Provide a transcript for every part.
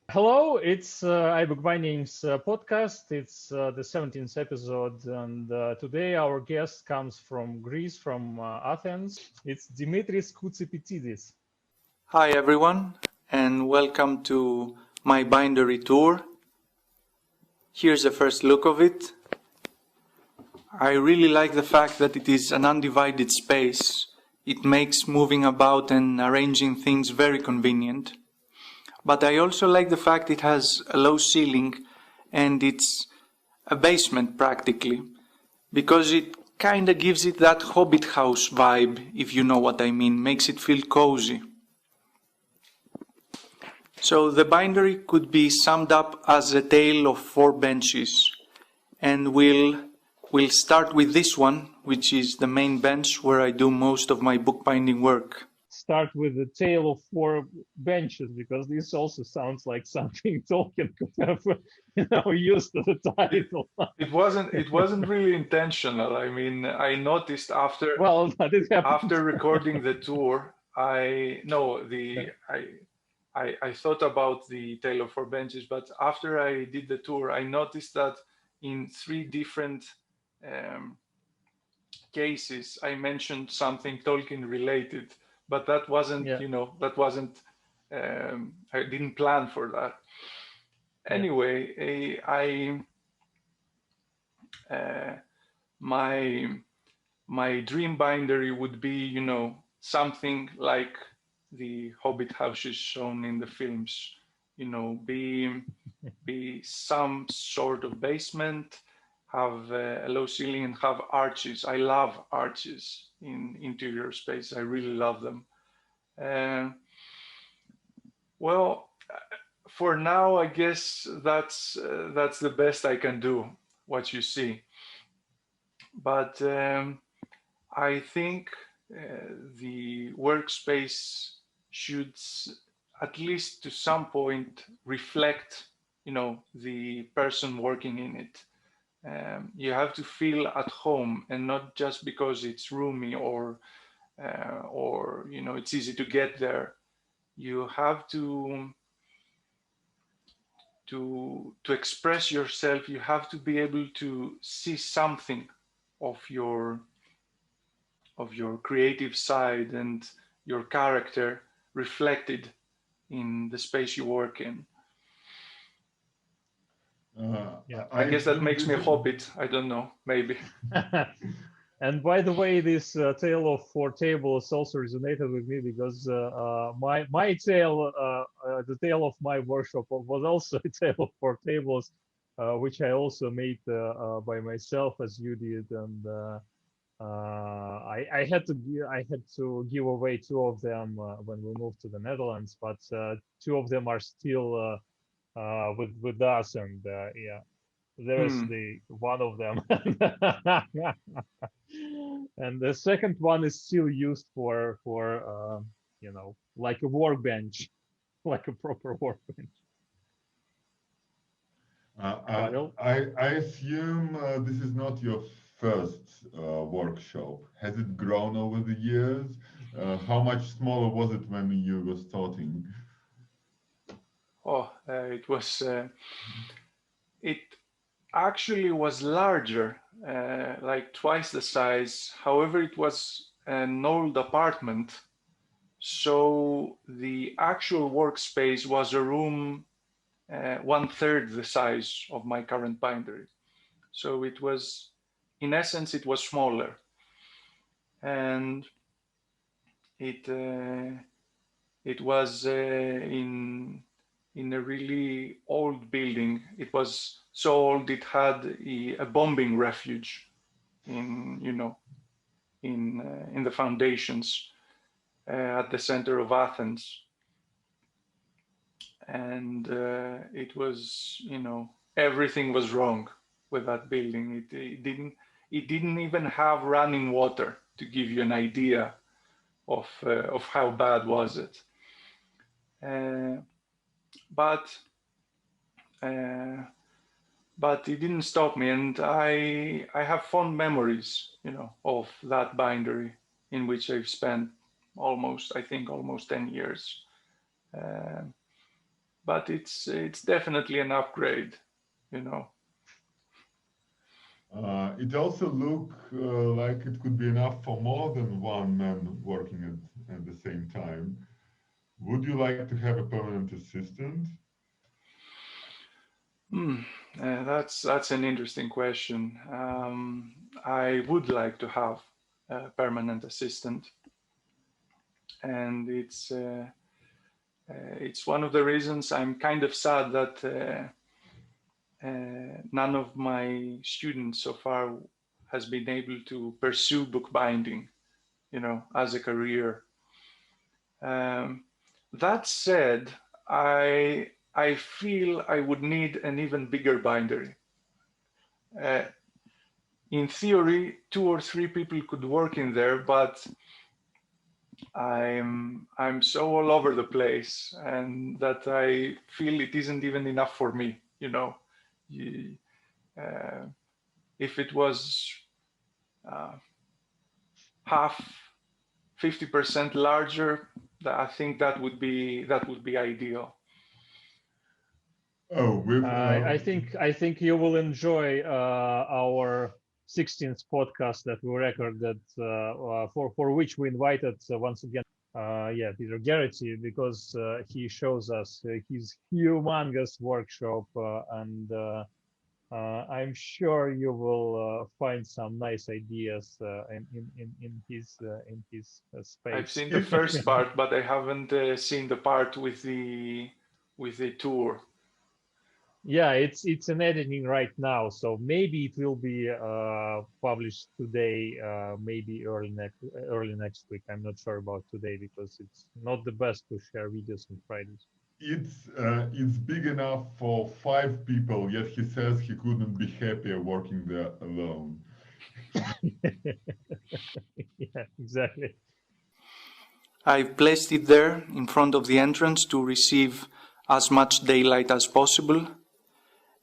Hello, it's iBookBinding's podcast. It's the 17th episode, and today our guest comes from Greece, from Athens. It's Dimitris Koutsipetsidis. Hi everyone, and welcome to my bindery tour. Here's a first look of it. I really like the fact that it is an undivided space. It makes moving about and arranging things very convenient. But I also like the fact it has a low ceiling and it's a basement practically, because it kinda gives it that Hobbit house vibe, if you know what I mean, makes it feel cozy. So the bindery could be summed up as a tale of four benches, and we'll start with this one, which is the main bench where I do most of my bookbinding work. Start with the tale of four benches because this also sounds like something Tolkien could have, used as a title. It wasn't really intentional. I mean, I noticed after Well, that did happen. after recording the tour, I thought about the Tale of Four Benches, but after I did the tour, I noticed that in three different cases, I mentioned something Tolkien related, but that wasn't, Yeah. that wasn't. I didn't plan for that. Anyway, my dream bindery would be, something like the Hobbit houses shown in the films. Be some sort of basement, have a low ceiling, and have arches. I love arches in interior space. I really love them. Well, for now, I guess that's the best I can do. What you see, but I think the workspace should, at least to some point, reflect, the person working in it. You have to feel at home, and not just because it's roomy or it's easy to get there. You have to express yourself. You have to be able to see something of your creative side and your character reflected in the space you work in. Yeah. I guess that makes me a this- hobbit. I don't know, maybe. And by the way, this tale of four tables also resonated with me because my tale, the tale of my workshop was also a tale of four tables, which I also made by myself as you did, and I had to give away two of them when we moved to the Netherlands, but two of them are still with us, and yeah. There's the one of them, and the second one is still used for like a workbench, like a proper workbench. I assume this is not your first workshop. Has it grown over the years? How much smaller was it when you were starting? It actually was larger, like twice the size. However, it was an old apartment, so the actual workspace was a room 1/3 the size of my current bindery. So it was, in essence, it was smaller, and it was in a really old building. It was so old it had a bombing refuge in the foundations at the center of Athens, and it was, everything was wrong with that building. It didn't even have running water, to give you an idea of how bad was it. But it didn't stop me, and I have fond memories, of that bindery in which I've spent almost 10 years. but it's definitely an upgrade, you know. It also look like it could be enough for more than one man working at the same time. Would you like to have a permanent assistant? That's an interesting question. I would like to have a permanent assistant, and it's one of the reasons I'm kind of sad that none of my students so far has been able to pursue bookbinding, you know, as a career. That said, I feel I would need an even bigger bindery. In theory, 2 or 3 people could work in there, but I'm so all over the place, and that I feel it isn't even enough for me, you know. If it was half, 50% larger, I think that would be ideal. Oh, I think you will enjoy our 16th podcast that we recorded, for which we invited once again, Peter Garrity, because he shows us his humongous workshop, and I'm sure you will find some nice ideas in his space. I've seen the first part, but I haven't seen the part with the tour. Yeah, it's in editing right now, so maybe it will be published today, maybe early next week. I'm not sure about today because it's not the best to share videos on Fridays. It's big enough for 5 people, yet he says he couldn't be happier working there alone. Yeah, exactly. I've placed it there in front of the entrance to receive as much daylight as possible.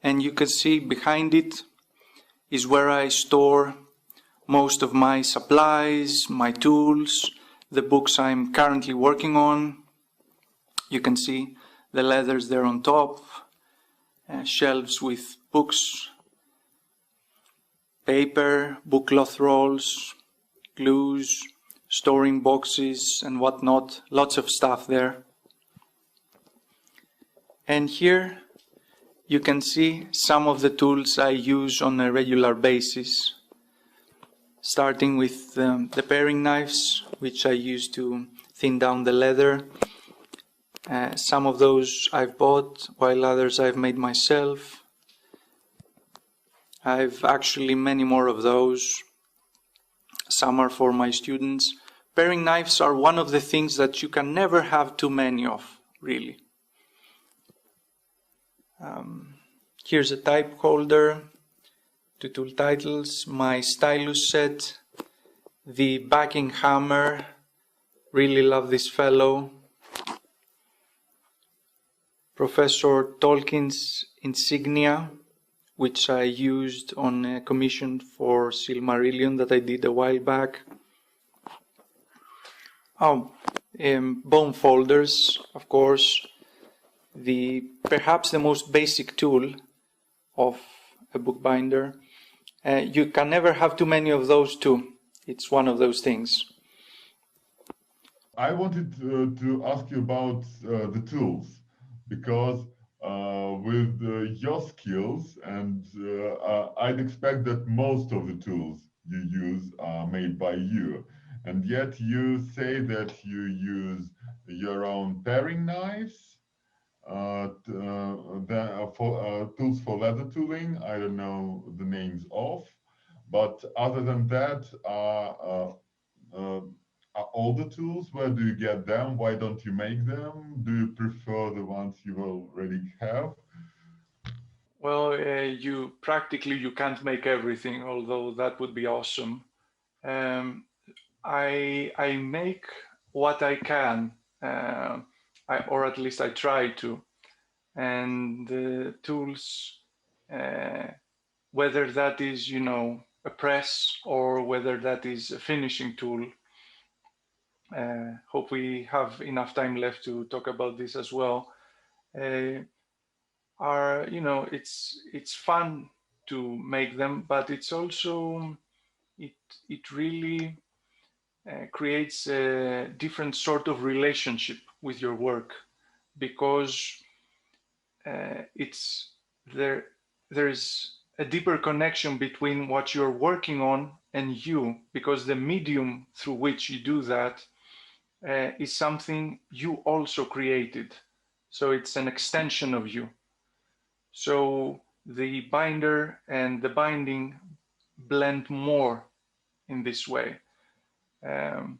And you can see behind it is where I store most of my supplies, my tools, the books I'm currently working on. You can see the leathers there on top, shelves with books, paper, book cloth rolls, glues, storing boxes and whatnot, lots of stuff there. And here you can see some of the tools I use on a regular basis, starting with the paring knives, which I use to thin down the leather. Some of those I've bought, while others I've made myself. I've actually many more of those. Some are for my students. Paring knives are one of the things that you can never have too many of, really. Here's a type holder, 2 tool titles, my stylus set, the backing hammer, really love this fellow, Professor Tolkien's insignia, which I used on a commission for Silmarillion that I did a while back. Bone folders, of course, perhaps the most basic tool of a bookbinder. You can never have too many of those too. It's one of those things. I wanted to ask you about the tools, because with your skills, and I'd expect that most of the tools you use are made by you. And yet you say that you use your own paring knives, tools for leather tooling. I don't know the names of, but other than that, are all the tools, where do you get them? Why don't you make them? Do you prefer the ones you already have? Well, you can't make everything, although that would be awesome. I make what I can, or at least I try to. And the tools, whether that is, you know, a press or whether that is a finishing tool. Hope we have enough time left to talk about this as well. are, you know, it's fun to make them, but it's also it really creates a different sort of relationship with your work, because it's there's a deeper connection between what you're working on and you, because the medium through which you do that is something you also created. So it's an extension of you. So the binder and the binding blend more in this way. Um,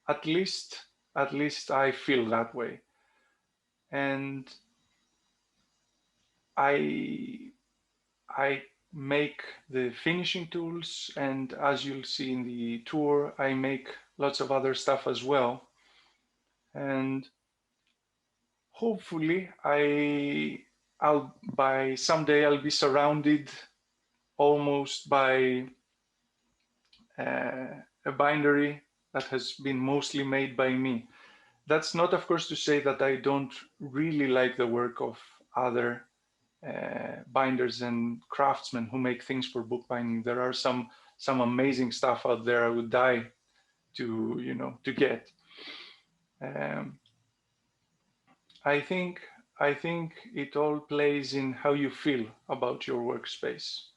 at least I feel that way. And I make the finishing tools, and as you'll see in the tour, I make lots of other stuff as well. And hopefully by someday I'll be surrounded almost by a bindery that has been mostly made by me. That's not, of course, to say that I don't really like the work of other binders and craftsmen who make things for bookbinding. There are some amazing stuff out there I would die to, you know, to get. I think it all plays in how you feel about your workspace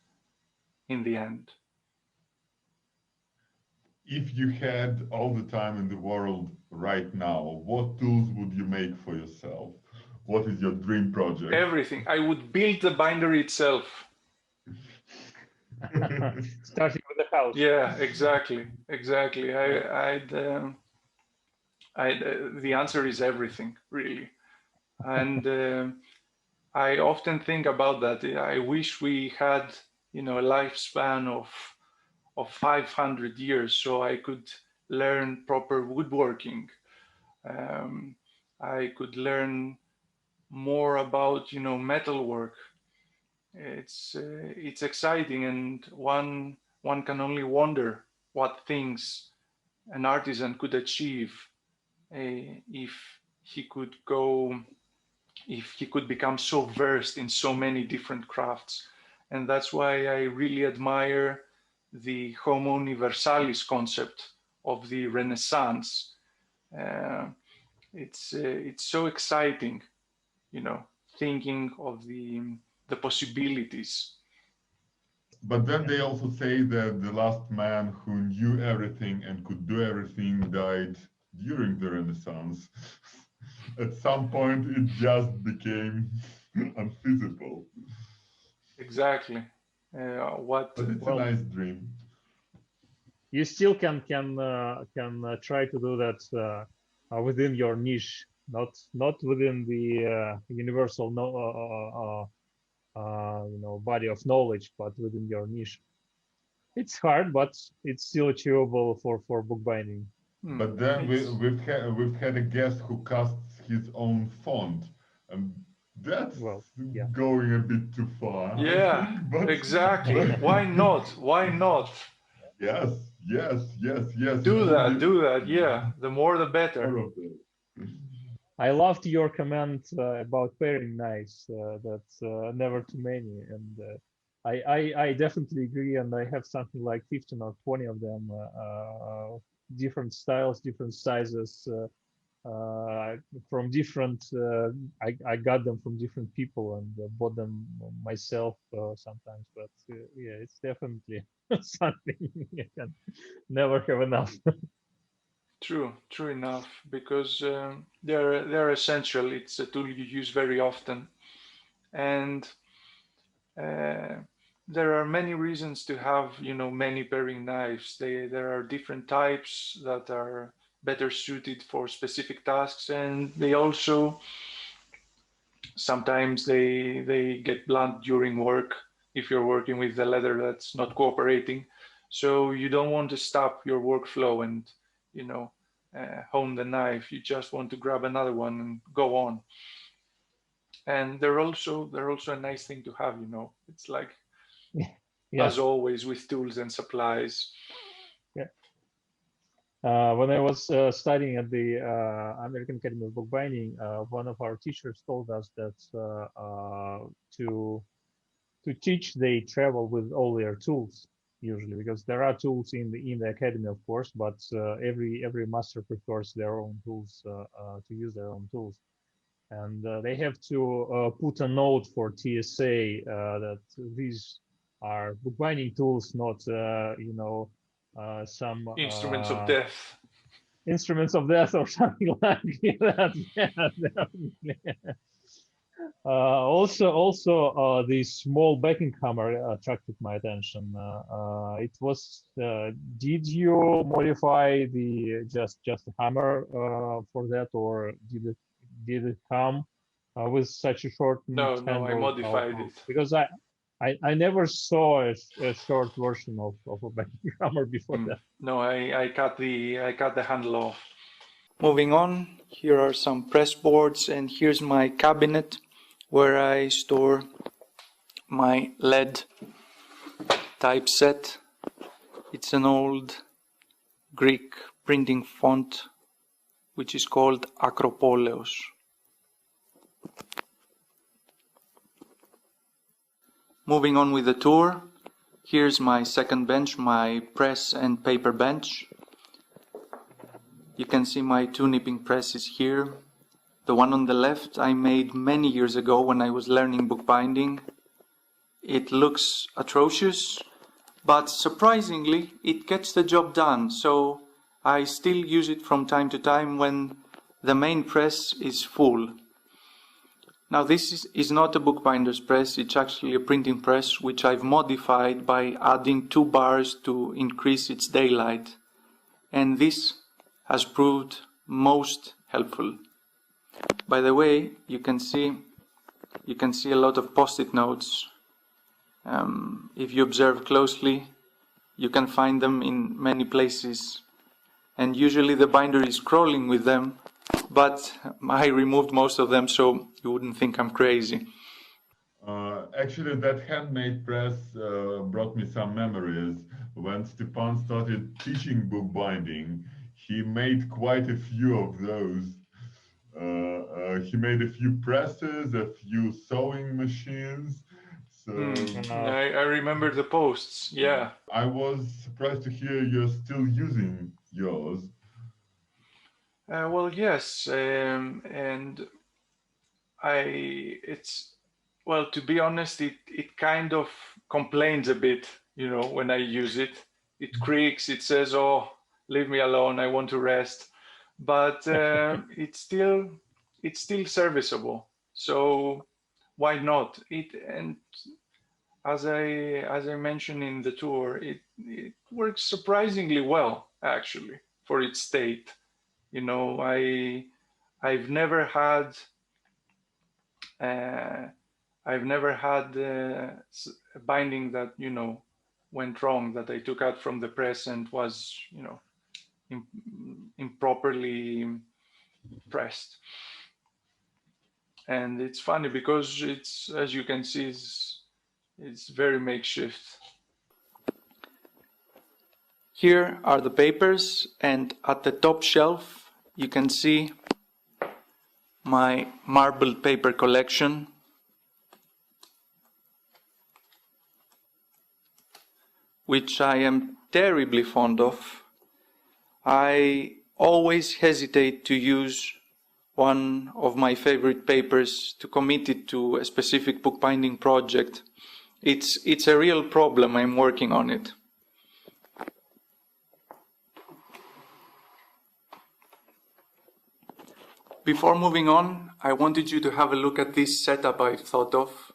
in the end. If you had all the time in the world right now, what tools would you make for yourself? What is your dream project? Everything. I would build the bindery itself. Starting with the house. Yeah, exactly. The answer is everything, really. And I often think about that. I wish we had, you know, a lifespan of 500 years, so I could learn proper woodworking. I could learn more about, you know, metalwork. It's exciting, and one can only wonder what things an artisan could achieve if he could become so versed in so many different crafts. And that's why I really admire the Homo Universalis concept of the Renaissance. It's so exciting, you know, thinking of the possibilities. But then they also say that the last man who knew everything and could do everything died during the Renaissance. At some point, it just became unfeasible. Exactly. But it's a nice dream. You still can try to do that within your niche, not within the universal you know, body of knowledge, but within your niche. It's hard, but it's still achievable for bookbinding. But then we've had a guest who casts his own font, and that's going a bit too far. Yeah, exactly. Why not? Why not? Yes. Do that. Yeah, the more the better. I loved your comment about paring knives. That's never too many, and I definitely agree. And I have something like 15 or 20 of them, different styles, different sizes, from different. I got them from different people and bought them myself sometimes. But yeah, it's definitely something you can never have enough. True enough, because they're essential. It's a tool you use very often, and there are many reasons to have, you know, many paring knives. There are different types that are better suited for specific tasks, and they also sometimes they get blunt during work if you're working with the leather that's not cooperating. So you don't want to stop your workflow and, you know, hone the knife. You just want to grab another one and go on. And they're also a nice thing to have, you know. It's like, as always with tools and supplies. Yeah. When I was studying at the American Academy of Bookbinding, one of our teachers told us that to teach, they travel with all their tools usually, because there are tools in the academy, of course, but every master prefers their own tools to use their own tools, and they have to put a note for TSA that these are bookbinding tools, not some Instruments of death. instruments of death or something like that. Yeah, definitely. Also, the small backing hammer attracted my attention. It was. Did you modify the just a hammer for that, or did it come with such a short No, I handle? modified it. Because I never saw a short version of a backing hammer before that. No, I cut the handle off. Moving on, here are some press boards, and here's my cabinet where I store my lead typeset. It's an old Greek printing font which is called Acropoleos. Moving on with the tour, here's my second bench, my press and paper bench. You can see my two nipping presses here. The one on the left I made many years ago when I was learning bookbinding. It looks atrocious, but surprisingly it gets the job done, so I still use it from time to time when the main press is full. Now this is not a bookbinder's press, it's actually a printing press which I've modified by adding 2 bars to increase its daylight, and this has proved most helpful. By the way, you can see a lot of post-it notes. If you observe closely, you can find them in many places, and usually the binder is crawling with them, but I removed most of them so you wouldn't think I'm crazy. Actually, that handmade press brought me some memories. When Stepan started teaching bookbinding, he made quite a few of those. He made a few presses, a few sewing machines. So I remember the posts, yeah. I was surprised to hear you're still using yours. Well, yes, and to be honest, it kind of complains a bit, when I use it. It creaks, it says, "Oh, leave me alone, I want to rest." But it's still serviceable. So why not? And as I mentioned in the tour, it works surprisingly well, actually, for its state. I've never had a binding that went wrong, that I took out from the press and was improperly pressed. And it's funny because it's, as you can see, it's very makeshift. Here are the papers, and at the top shelf you can see my marbled paper collection. Which I am terribly fond of. I always hesitate to use one of my favorite papers to commit it to a specific bookbinding project. It's a real problem, I'm working on it. Before moving on, I wanted you to have a look at this setup I've thought of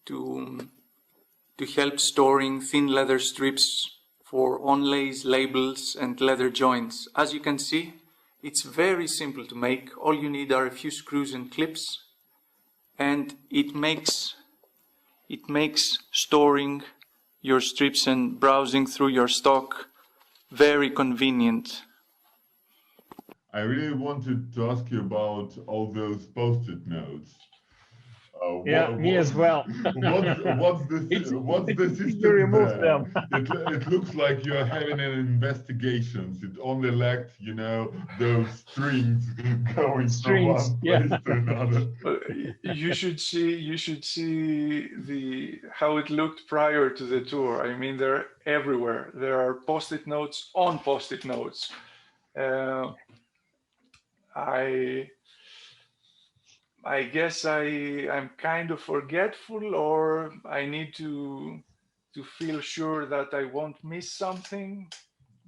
to help storing thin leather strips for onlays, labels and leather joints. As you can see, it's very simple to make. All you need are a few screws and clips, and it makes storing your strips and browsing through your stock very convenient. I really wanted to ask you about all those post-it notes. Yeah, me as well. What's the You system remove there? them. It looks like you're having an investigations. It only lacked, those strings going from Strings, one yeah. place to another. You should see how it looked prior to the tour. I mean, they're everywhere. There are post-it notes on post-it notes. I guess I'm kind of forgetful, or I need to feel sure that I won't miss something.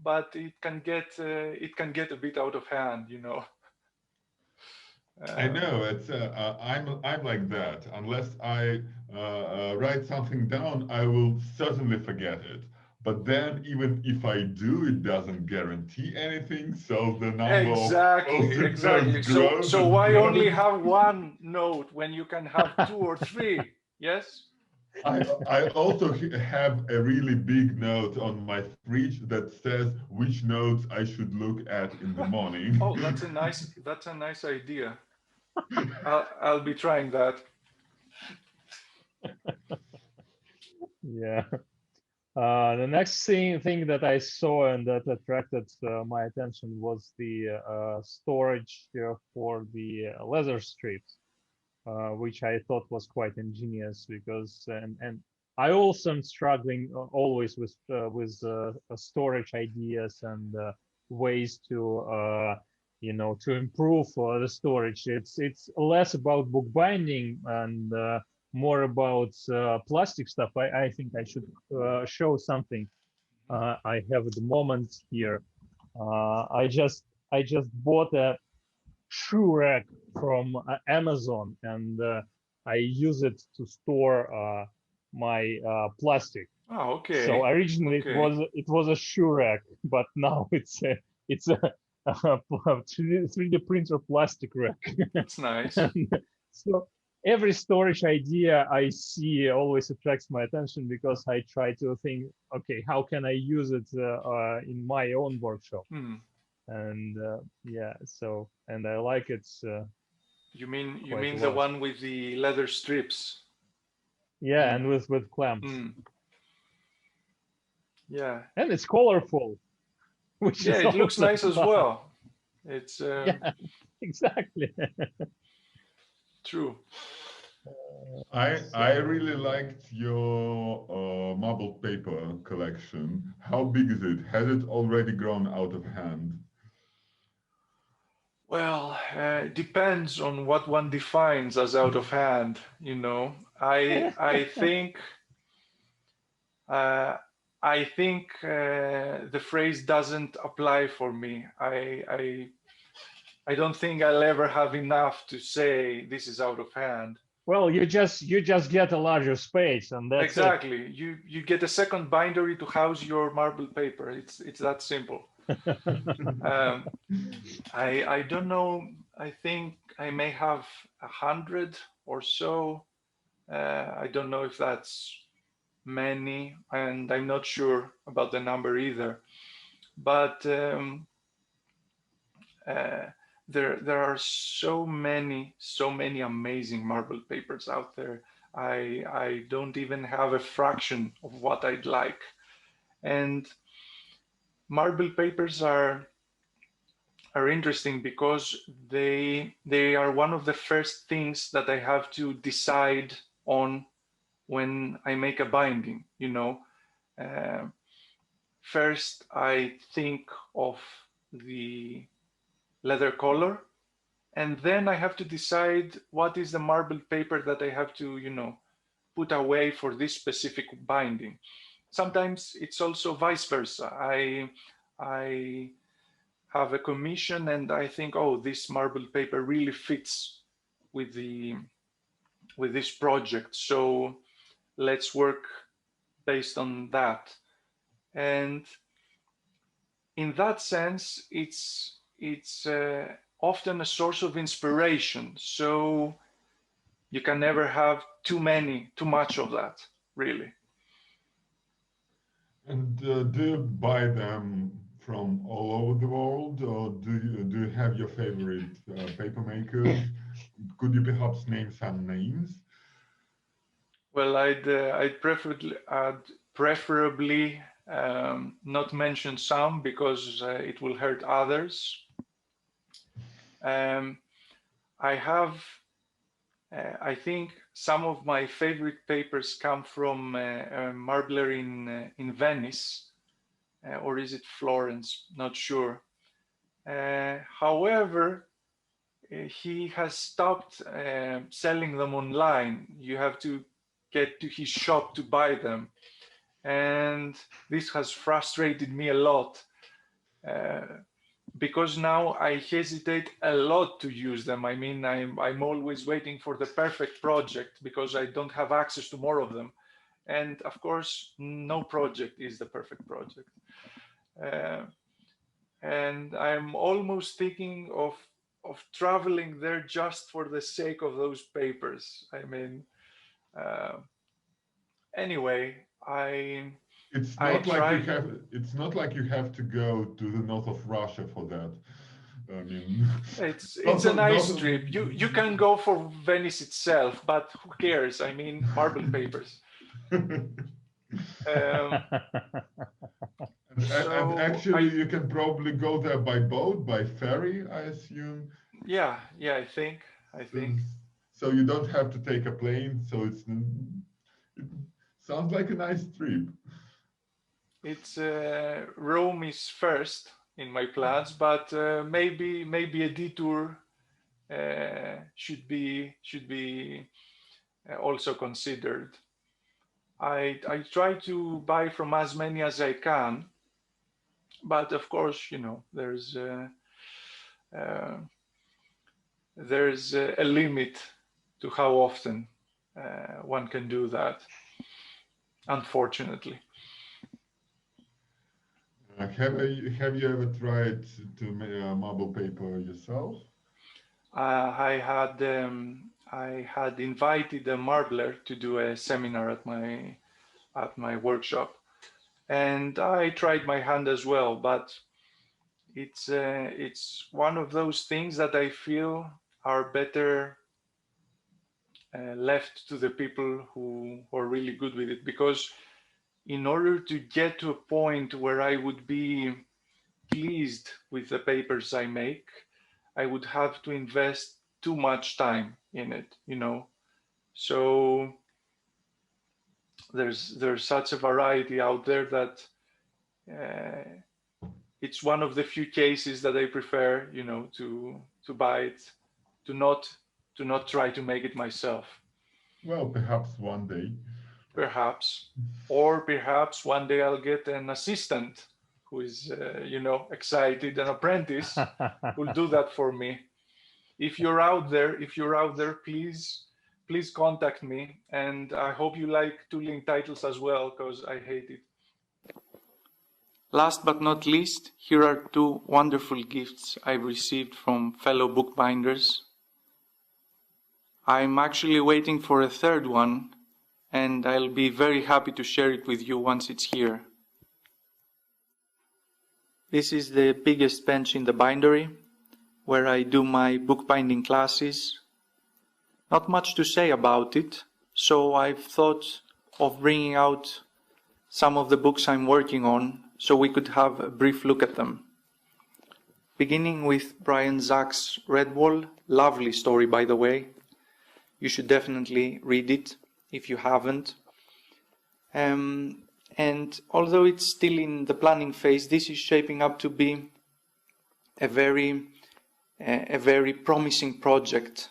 But it can get a bit out of hand, I know it's I'm like that. Unless I write something down, I will certainly forget it. But then, even if I do, it doesn't guarantee anything. So the number Exactly, of exactly. notes grows So and why only grows. have one note when you can have two or three? Yes. I also have a really big note on my fridge that says which notes I should look at in the morning. Oh, that's a nice idea. I'll be trying that. Yeah. The next thing that I saw and that attracted my attention was the storage for the leather strips, which I thought was quite ingenious because and I also am struggling always with storage ideas and ways to to improve the storage. It's less about bookbinding and more about plastic stuff. I think I should show something I have at the moment here. I just bought a shoe rack from Amazon, and I use it to store my plastic. Oh, okay. So originally Okay. it was a shoe rack, but now it's a 3D printer plastic rack. That's nice. So every storage idea I see always attracts my attention because I try to think, okay, how can I use it in my own workshop? And yeah, so and I like it. You mean quite a the lot. one with the leather strips? Yeah, and with clamps. Yeah. And it's colorful. Which yeah, is it looks also nice as fun. well. It's Yeah, exactly. True. I really liked your marbled paper collection. How big is it? Has it already grown out of hand? Well, depends on what one defines as out of hand. I think the phrase doesn't apply for me. I don't think I'll ever have enough to say this is out of hand. Well, you just get a larger space, and that's exactly. it. You get a second bindery to house your marble paper. It's that simple. I don't know. I think I may have 100 or so. I don't know if that's many, and I'm not sure about the number either. But there are so many amazing marble papers out there. I don't even have a fraction of what I'd like. And marble papers are interesting because they are one of the first things that I have to decide on when I make a binding. First I think of the leather color, and then I have to decide what is the marble paper that I have to put away for this specific binding. Sometimes it's also vice versa. I have a commission and I think, oh, this marble paper really fits with this project, so let's work based on that. And in that sense, it's often a source of inspiration. So you can never have too much of that, really. And do you buy them from all over the world, or do you have your favorite paper makers? Could you perhaps name some names? Well, I'd preferably not mention some because it will hurt others. I think some of my favorite papers come from a marbler in Venice, or is it Florence? Not sure. However, he has stopped selling them online. You have to get to his shop to buy them. And this has frustrated me a lot because now I hesitate a lot to use them. I mean, I'm always waiting for the perfect project because I don't have access to more of them. And of course, no project is the perfect project. And I'm almost thinking of traveling there just for the sake of those papers. I mean, anyway, It's I not like you tried. have. It's not like you have to go to the north of Russia for that. I mean, It's not, a nice not, trip. You can go for Venice itself, but who cares? I mean, marble papers. and So actually, you can probably go there by boat, by ferry, I assume. yeah, I think. So you don't have to take a plane. So it sounds like a nice trip. It's Rome is first in my plans, but maybe a detour should be also considered. I try to buy from as many as I can, but of course, you know, there's a limit to how often one can do that, unfortunately. Have you ever tried to make marble paper yourself? I had invited a marbler to do a seminar at my workshop, and I tried my hand as well, but it's one of those things that I feel are better left to the people who are really good with it, because in order to get to a point where I would be pleased with the papers I make, I would have to invest too much time in it, you know. So there's such a variety out there that it's one of the few cases that I prefer, you know, to buy it, to not try to make it myself. Well, perhaps one day. Perhaps, or perhaps one day I'll get an assistant who is, you know, excited, an apprentice who'll do that for me. If you're out there, please contact me. And I hope you like tooling titles as well, because I hate it. Last but not least, here are two wonderful gifts I've received from fellow bookbinders. I'm actually waiting for a third one, and I'll be very happy to share it with you once it's here. This is the biggest bench in the bindery, where I do my bookbinding classes. Not much to say about it, so I've thought of bringing out some of the books I'm working on so we could have a brief look at them. Beginning with Brian Zach's Redwall, lovely story by the way. You should definitely read it if you haven't. And although it's still in the planning phase, this is shaping up to be a very promising project.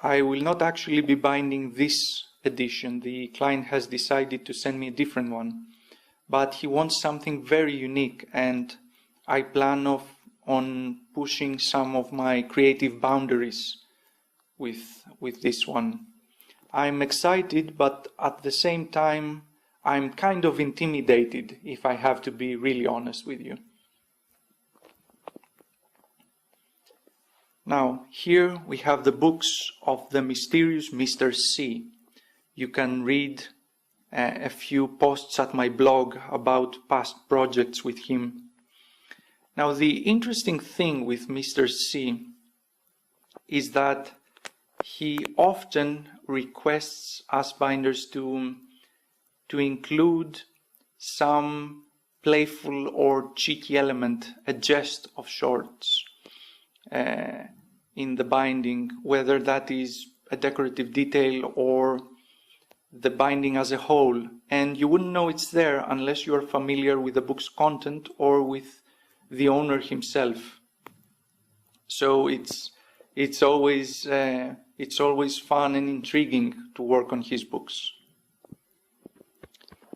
I will not actually be binding this edition. The client has decided to send me a different one, but he wants something very unique, and I plan on pushing some of my creative boundaries with this one. I'm excited, but at the same time, I'm kind of intimidated, if I have to be really honest with you. Now, here we have the books of the mysterious Mr. C. You can read a few posts at my blog about past projects with him. Now, the interesting thing with Mr. C is that he often requests us binders to include some playful or cheeky element, a jest of sorts, in the binding, whether that is a decorative detail or the binding as a whole. And you wouldn't know it's there unless you're familiar with the book's content or with the owner himself. So it's always fun and intriguing to work on his books.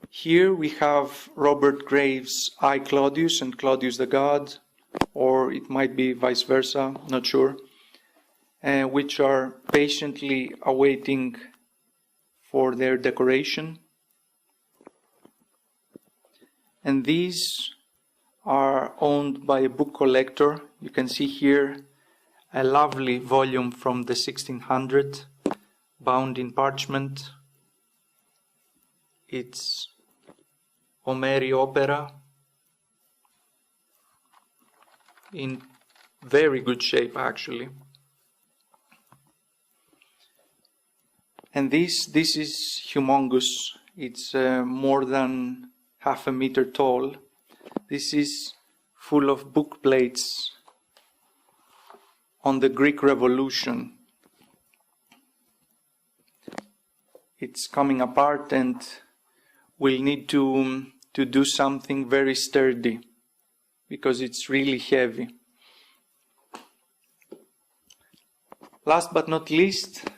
Here we have Robert Graves' I, Claudius and Claudius the God, or it might be vice versa, not sure, which are patiently awaiting for their decoration. And these are owned by a book collector. You can see here a lovely volume from the 1600, bound in parchment. It's Homeri Opera, in very good shape actually. And this is humongous. It's more than half a meter tall. This is full of book plates on the Greek Revolution. It's coming apart and we'll need to do something very sturdy because it's really heavy. Last but not least,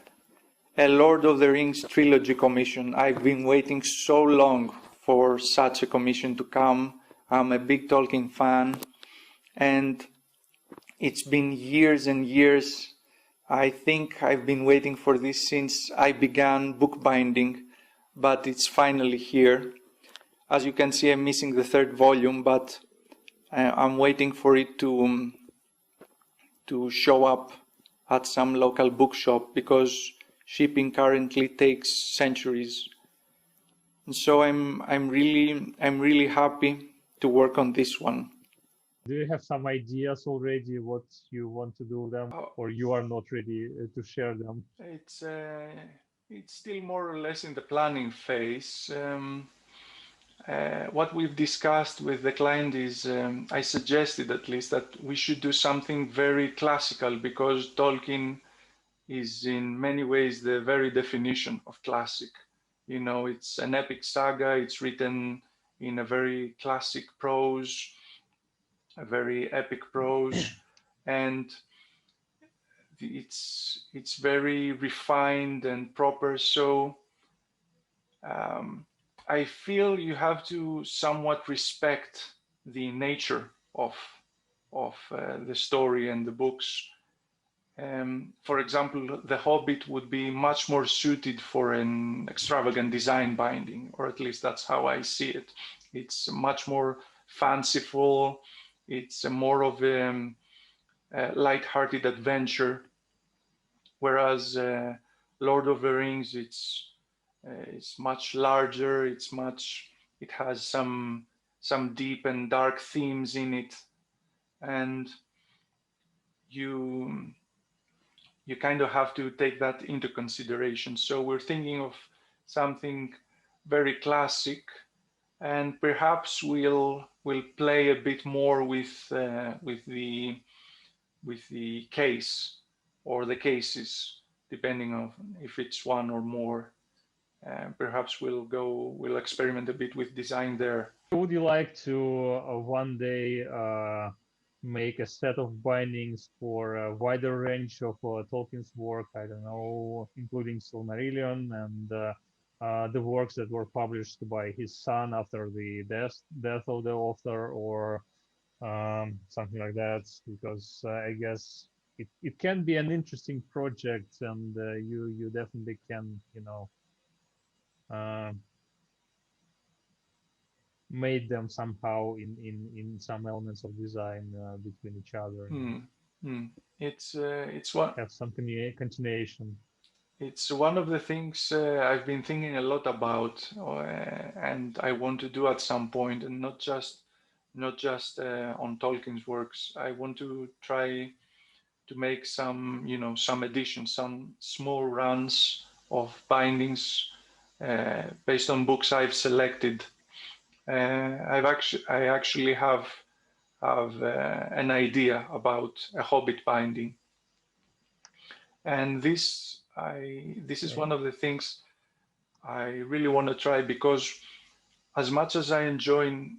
a Lord of the Rings trilogy commission. I've been waiting so long for such a commission to come. I'm a big Tolkien fan, and it's been years and years. I think I've been waiting for this since I began bookbinding, but it's finally here. As you can see, I'm missing the third volume, but I'm waiting for it to show up at some local bookshop because shipping currently takes centuries. And so I'm really happy to work on this one. Do you have some ideas already what you want to do with them, or you are not ready to share them? It's still more or less in the planning phase. What we've discussed with the client is, I suggested at least that we should do something very classical because Tolkien is in many ways the very definition of classic. You know, it's an epic saga, it's written in a very classic prose, a very epic prose, and it's very refined and proper. So I feel you have to somewhat respect the nature of the story and the books. For example, The Hobbit would be much more suited for an extravagant design binding, or at least that's how I see it. It's much more fanciful. It's more of a light-hearted adventure, whereas Lord of the Rings, it's much larger. It has some deep and dark themes in it, and you kind of have to take that into consideration. So we're thinking of something very classic, and perhaps we'll play a bit more with the case or the cases, depending on if it's one or more. Perhaps we'll experiment a bit with design there. Would you like to one day make a set of bindings for a wider range of Tolkien's work? I don't know, including Silmarillion and the works that were published by his son after the death of the author, or something like that, because I guess it can be an interesting project, and you definitely can, you know, made them somehow in some elements of design between each other. It's one, have some continuation. It's one of the things I've been thinking a lot about, and I want to do at some point, and not just on Tolkien's works. I want to try make some, some additions, some small runs of bindings based on books I've selected. I actually have an idea about a Hobbit binding, and this is one of the things I really want to try, because as much as I enjoy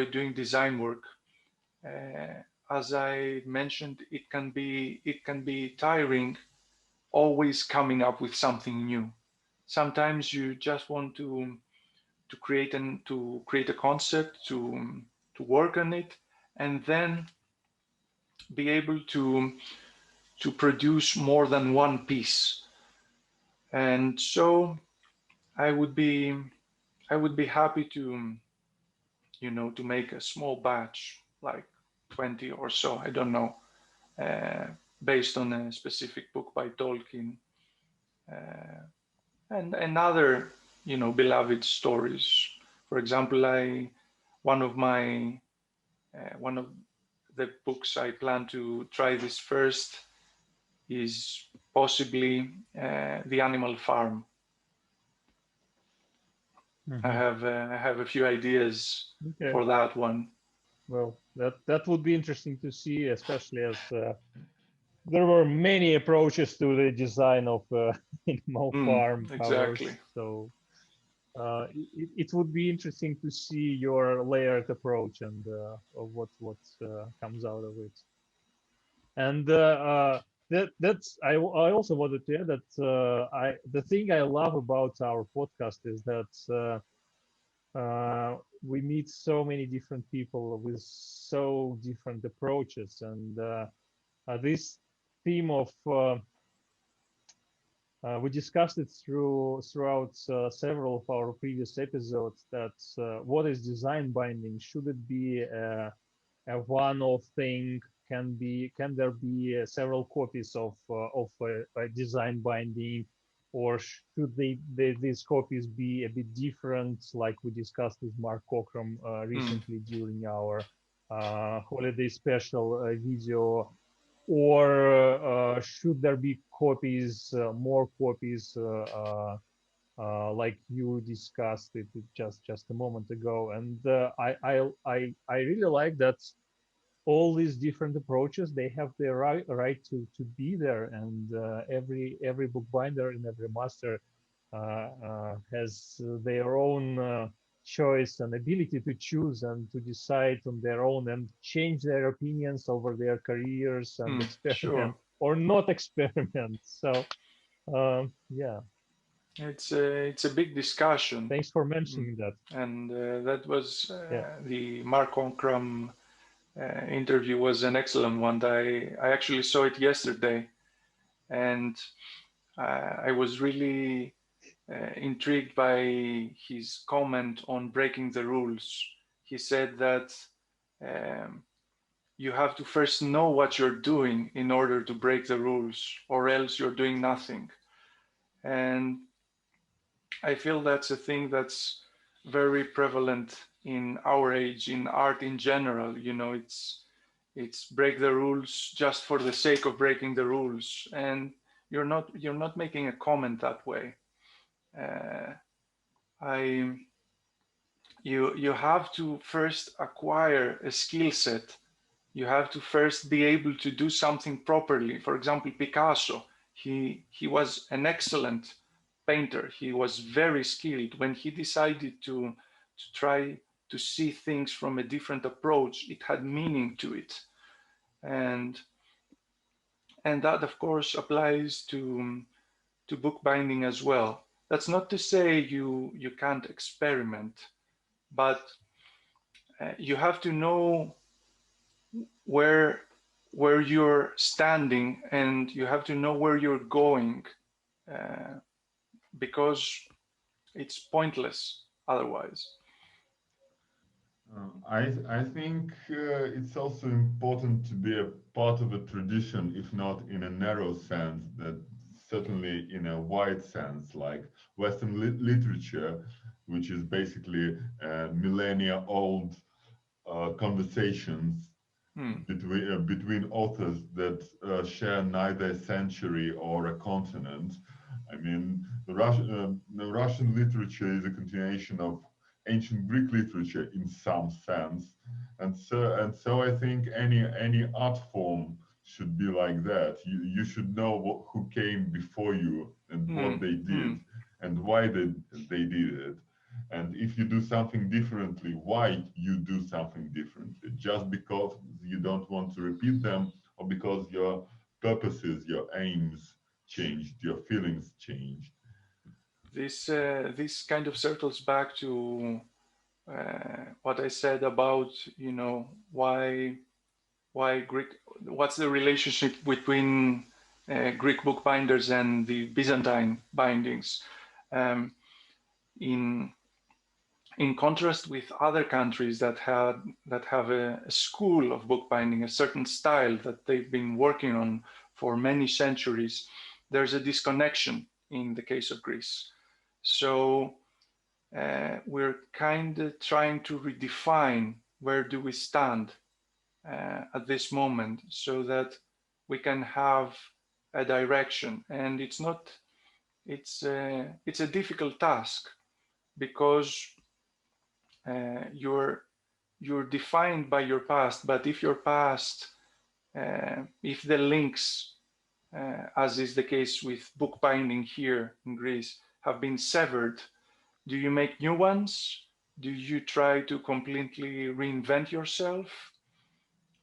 doing design work, as I mentioned, it can be tiring, always coming up with something new. Sometimes you just want to create a concept, to work on it, and then be able to produce more than one piece. And so I would be happy to to make a small batch, like 20 or so, I don't know, based on a specific book by Tolkien, and other beloved stories. For example, one of the books I plan to try this first is possibly The Animal Farm. Mhm. I have a few ideas for that one. Well, that would be interesting to see, especially as there were many approaches to the design of Animal Farm covers. Exactly. So it would be interesting to see your layered approach and of what comes out of it. And that's I also wanted to add that the thing I love about our podcast is that we meet so many different people with so different approaches, and this theme of we discussed it throughout several of our previous episodes, that what is design binding? Should it be a one-off thing? Can there be several copies of a design binding, or should these copies be a bit different, like we discussed with Mark Cockrum recently during our holiday special video? Or should there be copies, more copies, like you discussed it just a moment ago? And I really like that all these different approaches, they have their right to be there, and every bookbinder and every master has their own choice and ability to choose and to decide on their own and change their opinions over their careers and experiment or not experiment. So yeah, it's a big discussion. Thanks for mentioning that. And that was the Mark Cockrum interview was an excellent one. I actually saw it yesterday, and I was really intrigued by his comment on breaking the rules. He said that you have to first know what you're doing in order to break the rules, or else you're doing nothing. And I feel that's a thing that's very prevalent in our age, in art in general. It's break the rules just for the sake of breaking the rules, and you're not making a comment that way. You have to first acquire a skill set. You have to first be able to do something properly. For example, Picasso, he was an excellent painter. He was very skilled. When he decided to try to see things from a different approach, it had meaning to it. And that, of course, applies to bookbinding as well. That's not to say you can't experiment, but you have to know where you're standing, and you have to know where you're going, because it's pointless otherwise. I think it's also important to be a part of a tradition, if not in a narrow sense, that certainly in a wide sense, like Western literature, which is basically millennia-old conversations between authors that share neither a century or a continent. I mean, the Russian literature is a continuation of ancient Greek literature in some sense, and so I think any art form should be like that. You should know who came before you and what they did and why they did it. And if you do something differently, why you do something differently? Just because you don't want to repeat them, or because your purposes, your aims changed, your feelings changed? This kind of circles back to what I said about, you know, why Greek, what's the relationship between Greek bookbinders and the Byzantine bindings. In contrast with other countries that have a school of bookbinding, a certain style that they've been working on for many centuries, there's a disconnection in the case of Greece. So we're kind of trying to redefine where do we stand at this moment, so that we can have a direction. And it's a difficult task, because you're defined by your past. But if your past, if the links, as is the case with bookbinding here in Greece, have been severed, do you make new ones? Do you try to completely reinvent yourself?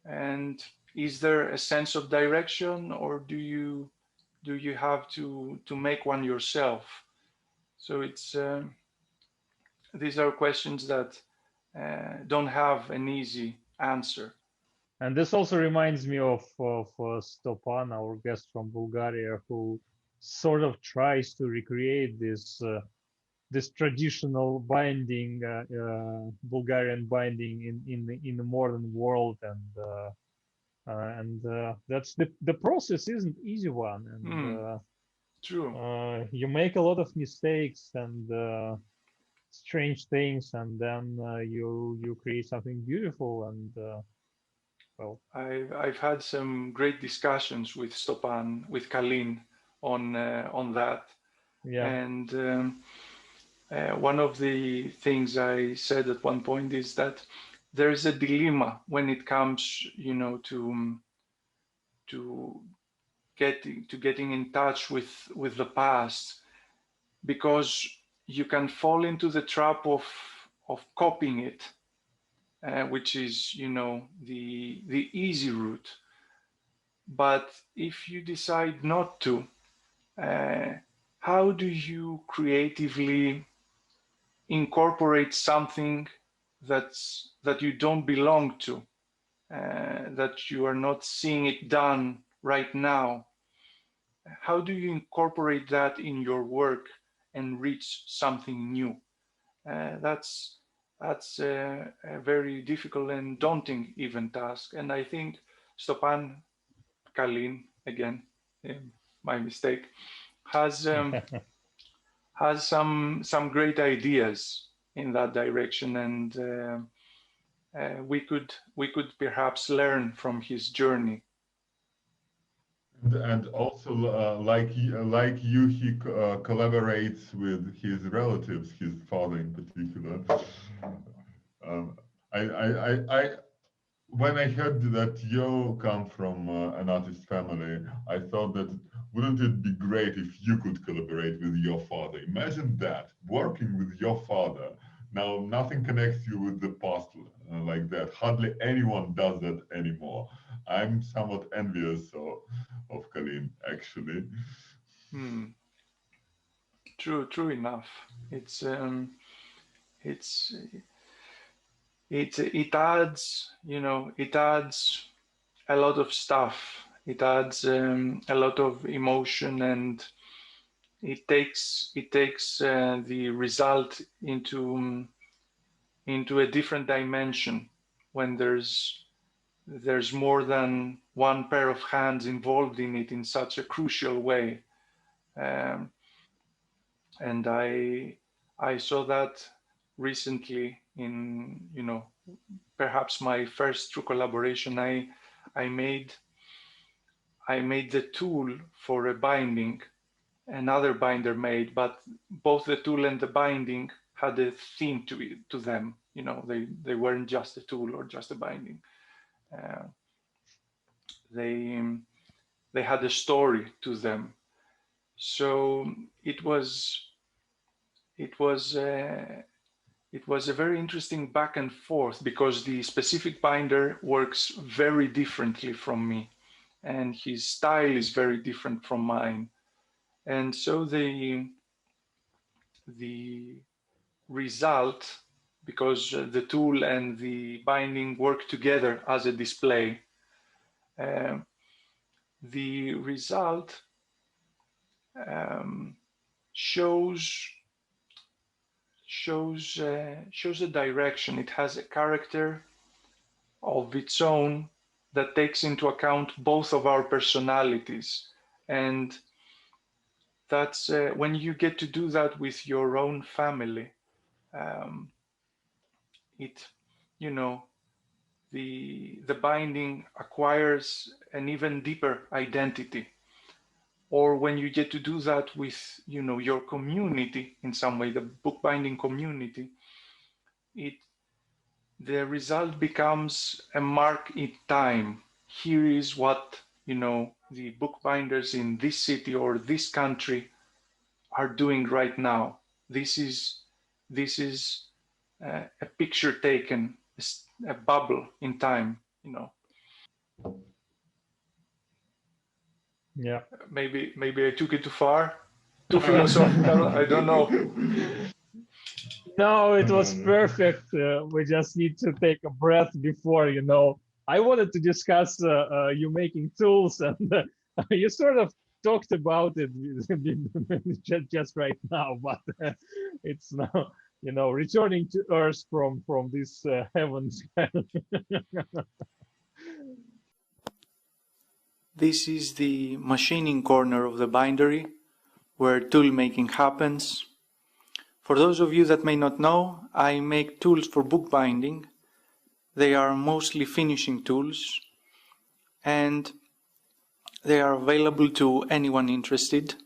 And is there a sense of direction, or do you have to make one yourself? So it's these are questions that don't have an easy answer. And this also reminds me of Stepan, our guest from Bulgaria, who sort of tries to recreate this this traditional binding, Bulgarian binding in the modern world, and that's the process isn't easy one, and true. You make a lot of mistakes and strange things, and then you create something beautiful. And well, I've had some great discussions with Stepan, with Kalin on that. Yeah. And one of the things I said at one point is that there is a dilemma when it comes, you know, to getting in touch with the past, because you can fall into the trap of copying it, which is, you know, the easy route. But if you decide not to, how do you creatively incorporate something that you don't belong to, that you are not seeing it done right now? How do you incorporate that in your work and reach something new? That's a very difficult and daunting even task. And I think Stepan, Kalin, again, my mistake, has some great ideas in that direction, and we could perhaps learn from his journey. And also, like you, he collaborates with his relatives, his father in particular. When I heard that you come from an artist family, I thought that wouldn't it be great if you could collaborate with your father? Imagine that, working with your father. Now, nothing connects you with the past like that. Hardly anyone does that anymore. I'm somewhat envious of Kalin, actually. True enough. It adds, you know, it adds a lot of stuff. It adds a lot of emotion, and it takes the result into a different dimension when there's more than one pair of hands involved in it in such a crucial way. And I saw that recently in, you know, perhaps my first true collaboration. I made the tool for a binding, another binder made, but both the tool and the binding had a theme to them. You know, they weren't just a tool or just a binding. They had a story to them. So it was a very interesting back and forth, because the specific binder works very differently from me, and his style is very different from mine. And so the result, because the tool and the binding work together as a display, the result shows a direction. It has a character of its own that takes into account both of our personalities. And that's when you get to do that with your own family, the binding acquires an even deeper identity. Or when you get to do that with your community in some way, the bookbinding community, the result becomes a mark in time. Here is what the bookbinders in this city or this country are doing right now. This is a picture taken, a bubble in time. Yeah. Maybe I took it too far, too philosophical. I don't know. No, it was perfect. We just need to take a breath before, I wanted to discuss you making tools, and you sort of talked about it just right now, but it's now, returning to Earth from this heavens. This is the machining corner of the bindery, where tool making happens. For those of you that may not know, I make tools for bookbinding. They are mostly finishing tools, and they are available to anyone interested.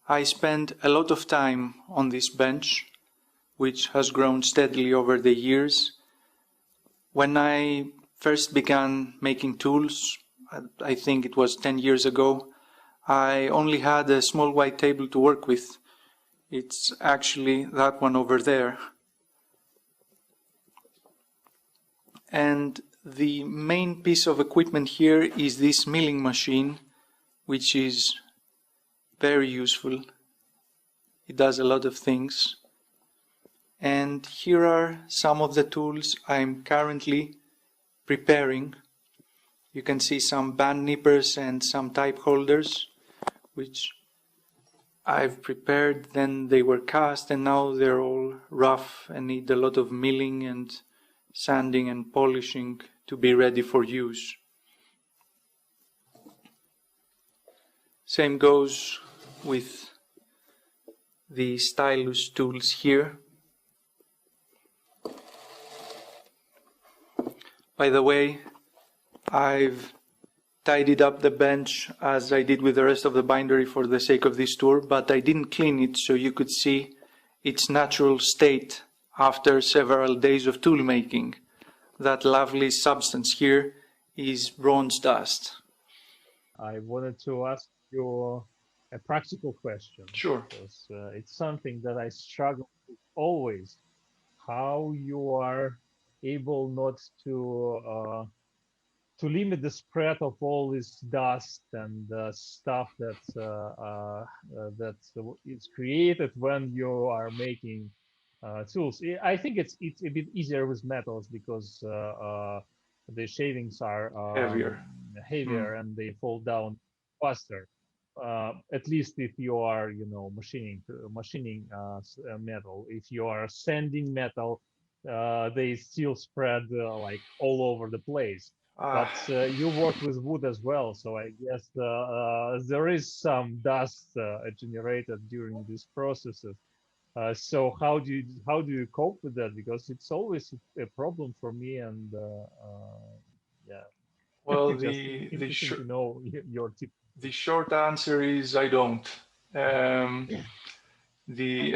I spend a lot of time on this bench, which has grown steadily over the years. When I first began making tools, I think it was 10 years ago, I only had a small white table to work with. It's actually that one over there. And the main piece of equipment here is this milling machine, which is very useful. It does a lot of things. And here are some of the tools I'm currently preparing. You can see some band nippers and some type holders, which I've prepared. Then they were cast, and now they're all rough and need a lot of milling and sanding and polishing to be ready for use. Same goes with the stylus tools here. By the way, I've tidied up the bench as I did with the rest of the bindery for the sake of this tour, but I didn't clean it so you could see its natural state after several days of tool making. That lovely substance here is bronze dust. I wanted to ask you a practical question. Sure. Because it's something that I struggle with always. How you are able not to limit the spread of all this dust and stuff that is created when you are making tools. I think it's a bit easier with metals because the shavings are heavier and they fall down faster. At least if you are, machining metal. If you are sanding metal, they still spread like all over the place. But you work with wood as well, so I guess there is some dust generated during these processes. So how do you cope with that? Because it's always a problem for me, and yeah, Well, just interesting to know your tip. the short answer is I don't. Um, the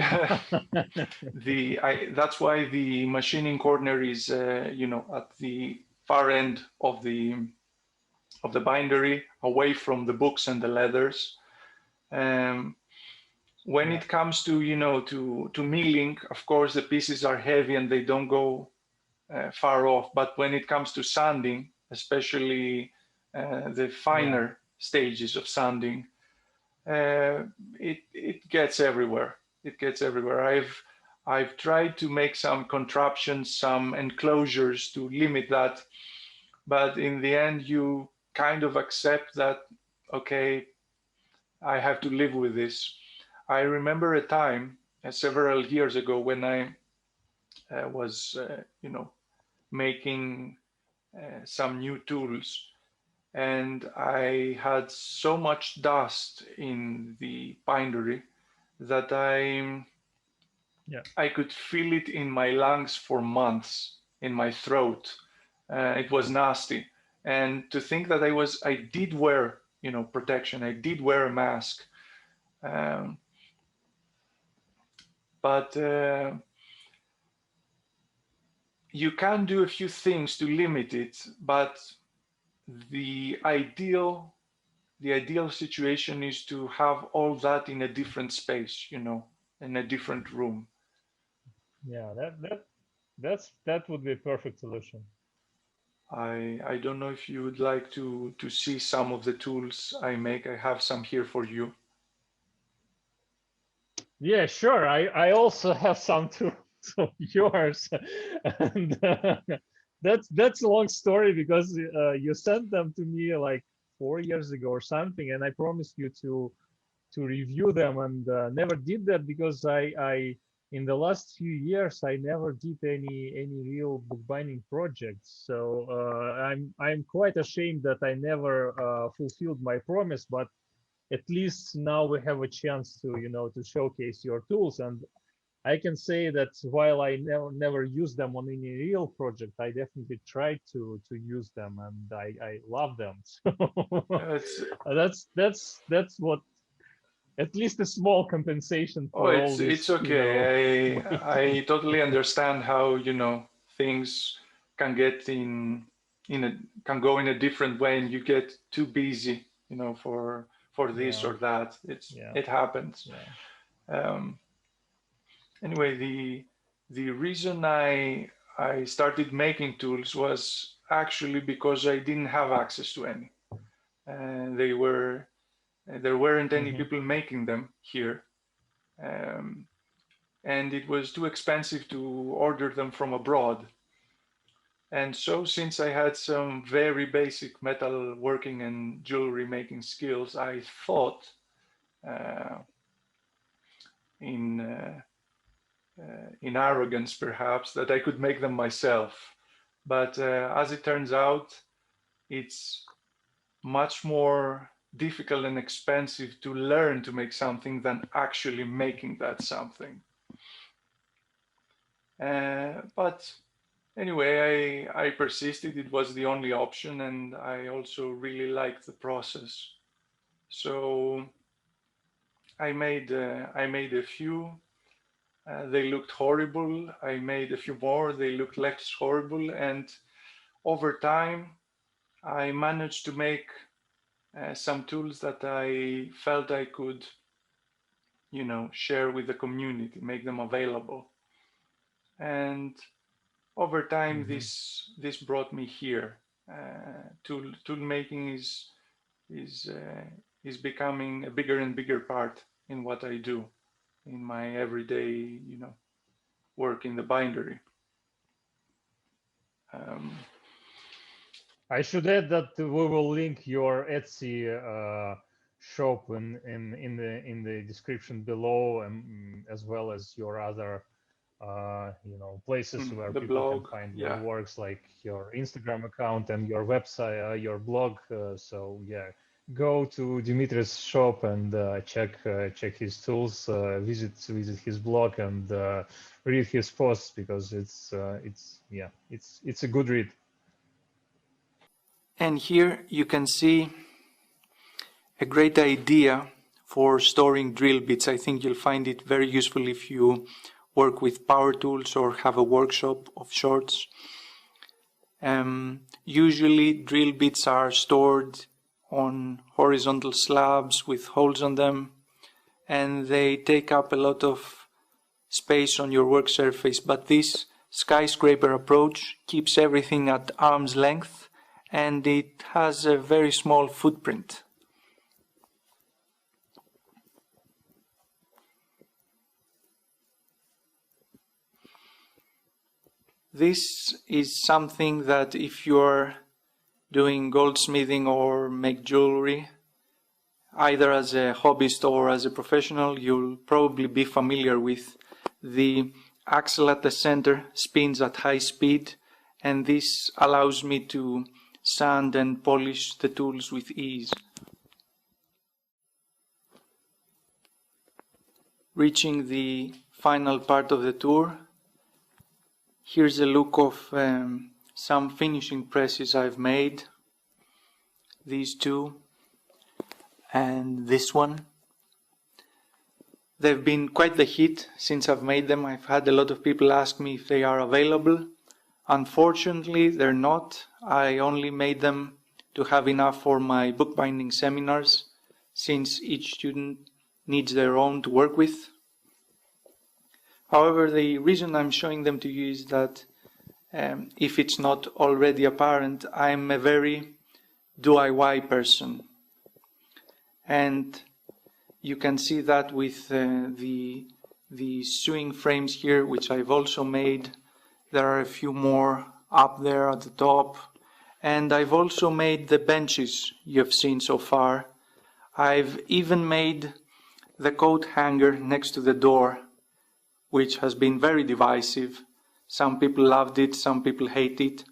that's why the machining corner is at the far end of the bindery, away from the books and the leathers. Um, when it comes to to milling, of course the pieces are heavy and they don't go far off. But when it comes to sanding, especially the finer stages of sanding, it gets everywhere. It gets everywhere. I've tried to make some contraptions, some enclosures to limit that, but in the end, you kind of accept that, okay, I have to live with this. I remember a time several years ago when I was, making some new tools, and I had so much dust in the bindery that I could feel it in my lungs for months, in my throat. It was nasty. And to think that I did wear, protection. I did wear a mask. Um, but you can do a few things to limit it. But the ideal situation is to have all that in a different space, in a different room. Yeah, that would be a perfect solution. I don't know if you would like to see some of the tools I make. I have some here for you. Yeah, sure. I also have some tools of yours, and that's a long story because you sent them to me like 4 years ago or something, and I promised you to review them, and never did that because I in the last few years I never did any real bookbinding projects. So I'm quite ashamed that I never fulfilled my promise, but at least now we have a chance to to showcase your tools. And I can say that while I never use them on any real project, I definitely tried to use them, and I love them. So that's what, at least a small compensation Oh, for all it's this, okay. waiting. I totally understand how, things can get can go in a different way, and you get too busy, for this Yeah, or that. yeah, It happens. yeah. Um, anyway, the reason I started making tools was actually because I didn't have access to any, and there weren't any Hmm. people making them here. Um, and it was too expensive to order them from abroad. And so, since I had some very basic metal working and jewelry making skills, I thought uh, in in arrogance, perhaps, that I could make them myself. But as it turns out, it's much more difficult and expensive to learn to make something than actually making that something. But anyway, I persisted. It was the only option, and I also really liked the process. So I made a few. They looked horrible. I made a few more. They looked less horrible, and over time, I managed to make some tools that I felt I could, share with the community, make them available. And over time, Hmm. this brought me here. Tool making is is becoming a bigger and bigger part in what I do in my everyday, work in the bindery. Um, I should add that we will link your Etsy shop in the description below, and as well as your other places where the people can blog, find your yeah. works, like your Instagram account and your website, your blog. So yeah, go to Dimitris' shop and check his tools, visit his blog, and read his posts, because it's a good read. And here you can see a great idea for storing drill bits. I think you'll find it very useful if you work with power tools or have a workshop of sorts. Usually drill bits are stored on horizontal slabs with holes on them, and they take up a lot of space on your work surface, but this skyscraper approach keeps everything at arm's length, and it has a very small footprint. This is something that if you're doing goldsmithing or make jewelry, either as a hobbyist or as a professional, you'll probably be familiar with. The axle at the center spins at high speed, and this allows me to sand and polish the tools with ease. Reaching the final part of the tour, here's a look of some finishing presses I've made. These two and this one. They've been quite the hit since I've made them. I've had a lot of people ask me if they are available. Unfortunately, they're not. I only made them to have enough for my bookbinding seminars, since each student needs their own to work with. However, the reason I'm showing them to you is that if it's not already apparent, I'm a very DIY person. And you can see that with the sewing frames here, which I've also made. There are a few more up there at the top. And I've also made the benches you've seen so far. I've even made the coat hanger next to the door, which has been very divisive. Some people loved it, some people hate it.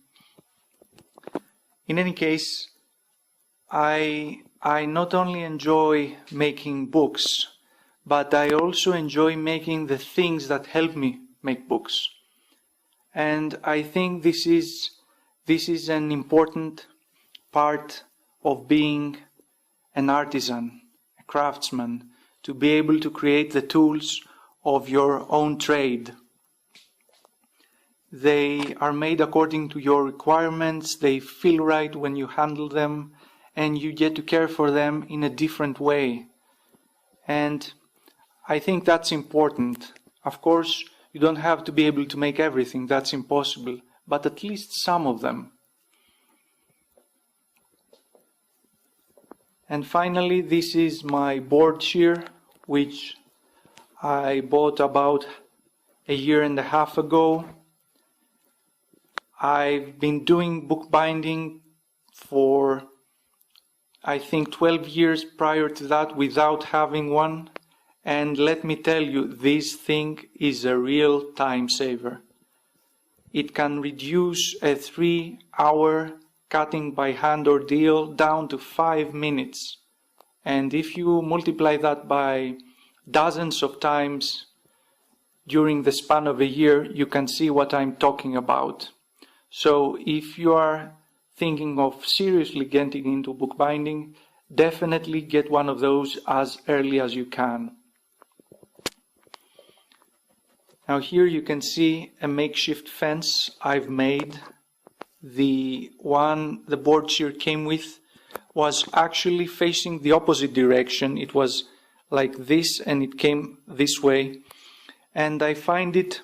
In any case, I not only enjoy making books, but I also enjoy making the things that help me make books. And I think this is an important part of being an artisan, a craftsman, to be able to create the tools of your own trade. They are made according to your requirements, they feel right when you handle them, and you get to care for them in a different way. And I think that's important. Of course, you don't have to be able to make everything, that's impossible, but at least some of them. And finally, this is my board shear, which I bought about a year and a half ago. I've been doing bookbinding for, I think, 12 years prior to that without having one. And let me tell you, this thing is a real time saver. It can reduce a 3-hour cutting by hand ordeal down to 5 minutes. And if you multiply that by dozens of times during the span of a year, you can see what I'm talking about. So if you are thinking of seriously getting into bookbinding, definitely get one of those as early as you can. Now here you can see a makeshift fence I've made. The one the board shear came with was actually facing the opposite direction. It was like this and it came this way. And I found it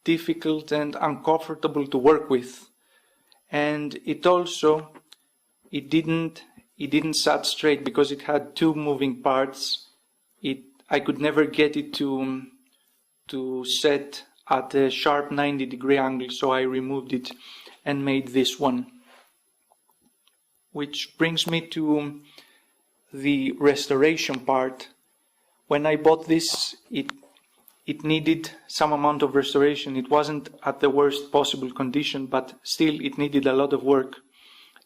difficult and uncomfortable to work with. And it didn't sat straight because it had two moving parts. I could never get it to set at a sharp 90-degree angle, so I removed it and made this one. Which brings me to the restoration part. When I bought this, it needed some amount of restoration. It wasn't at the worst possible condition, but still it needed a lot of work.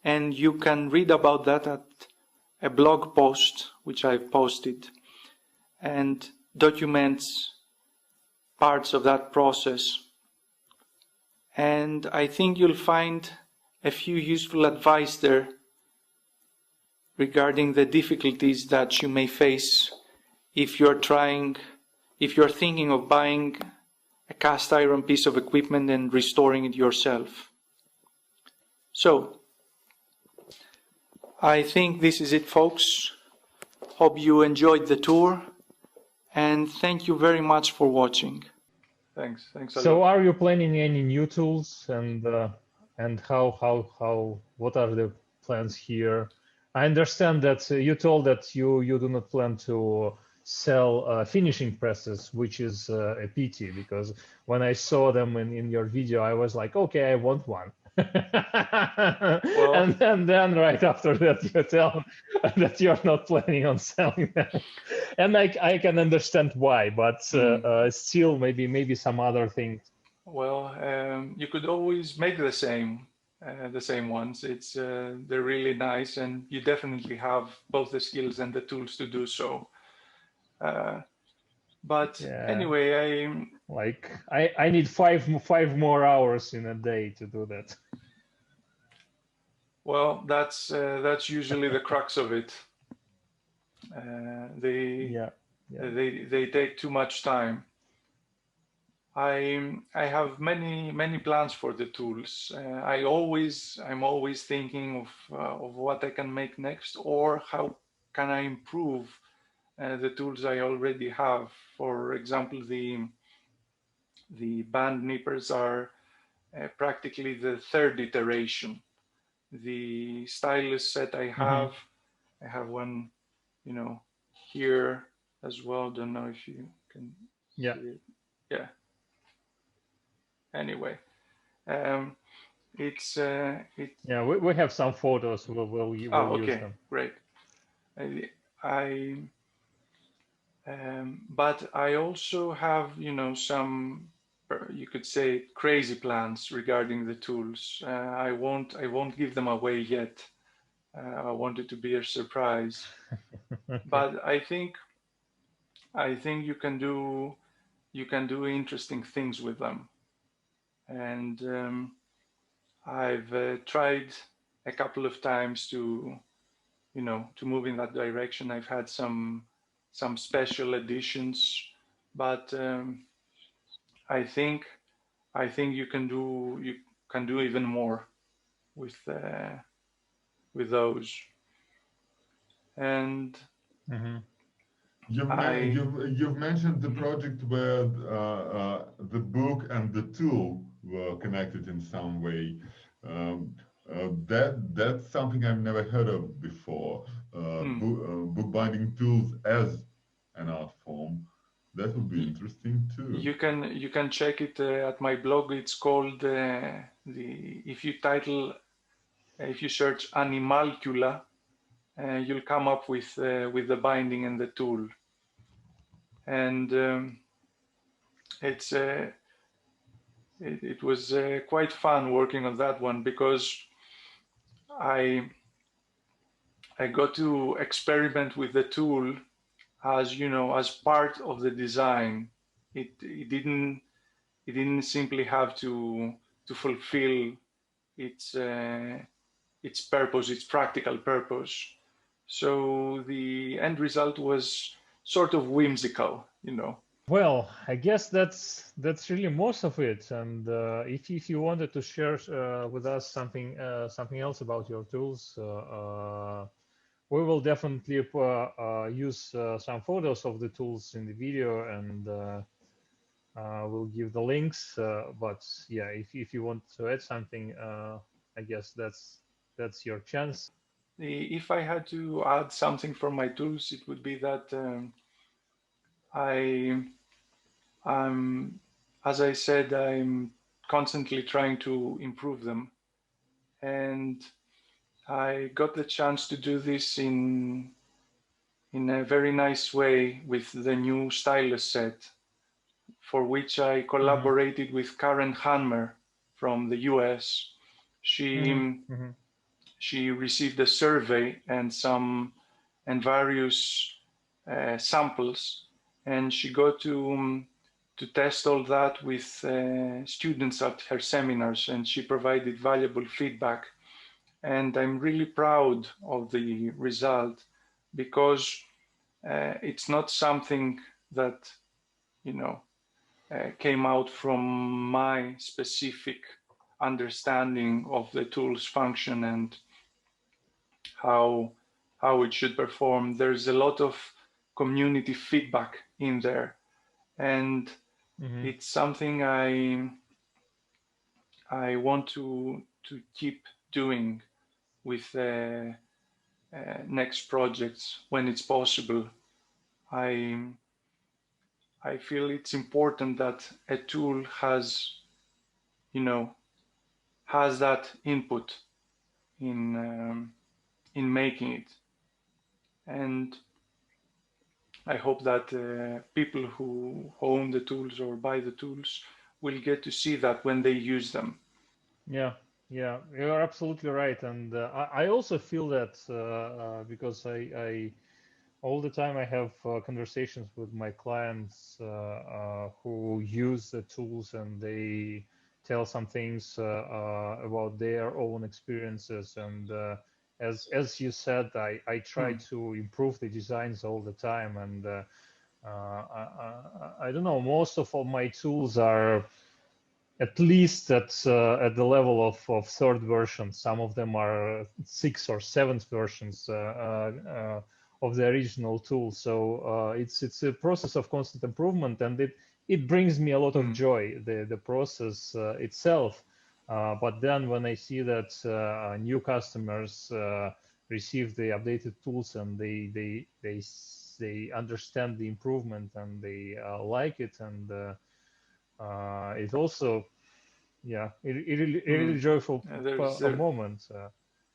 and you can read about that at a blog post which I've posted, and documents parts of that process. And I think you'll find a few useful advice there regarding the difficulties that you may face if you're thinking of buying a cast iron piece of equipment and restoring it yourself. So, I think this is it, folks. Hope you enjoyed the tour, and thank you very much for watching. Thanks a So lot. are you planning any new tools, and what are the plans here? I understand that you told that you do not plan to sell finishing presses, which is a pity, because when I saw them in your video, I was like, okay, I want one. Well, and then right after that, you tell that you're not planning on selling them. And I can understand why, but still maybe some other things. well, you could always make the same ones. They're really nice, and you definitely have both the skills and the tools to do so. But Yeah. anyway, I need five more hours in a day to do that. well, that's usually the crux of it. They take too much time. I have many plans for the tools. I'm always thinking of what I can make next, or how can I improve the tools I already have. For example, the band nippers are practically the third iteration. The stylus set I have one, here as well. Don't know if you can see it. Yeah. Anyway, it's yeah, we have some photos. We'll use them. Great. But I also have, some, you could say, crazy plans regarding the tools. I won't give them away yet. I want it to be a surprise. But I think you can do interesting things with them. And I've tried a couple of times to move in that direction. I've had some special editions, but I think you can do even more with those. And you've mentioned the project where the book and the tool were connected in some way. That's something I've never heard of before. Bookbinding tools as an art form. That would be interesting too. You can check it at my blog. It's called if you search Animalcula, you'll come up with the binding and the tool. And it was quite fun working on that one, because I got to experiment with the tool as part of the design. It didn't simply have to fulfill its purpose, its practical purpose. So the end result was sort of whimsical, Well, I guess that's really most of it. And if you wanted to share with us something else about your tools, we will definitely use some photos of the tools in the video, and we'll give the links. But yeah, if you want to add something, I guess that's your chance. If I had to add something for my tools, it would be that as I said, I'm constantly trying to improve them, and I got the chance to do this in a very nice way with the new stylus set, for which I collaborated with Karen Hanmer from the US. She she received a survey and various samples, and she got to test all that with students at her seminars, and she provided valuable feedback. And I'm really proud of the result, because it's not something that, you know, came out from my specific understanding of the tool's function and how it should perform. There's a lot of community feedback in there, and it's something I want to keep doing with next projects when it's possible. I feel it's important that a tool has, you know, has that input in making it, and I hope that people who own the tools or buy the tools will get to see that when they use them. Yeah, yeah, you're absolutely right, and I also feel that because I all the time I have conversations with my clients who use the tools, and they tell some things about their own experiences. And as you said, I try to improve the designs all the time. And I don't know, most of all my tools are at least at the level of third version. Some of them are sixth or seventh versions of the original tool. So it's a process of constant improvement, and it brings me a lot of joy, the process itself. But then when I see that new customers receive the updated tools, and they understand the improvement, and they like it, and it also, yeah, it really joyful a moment.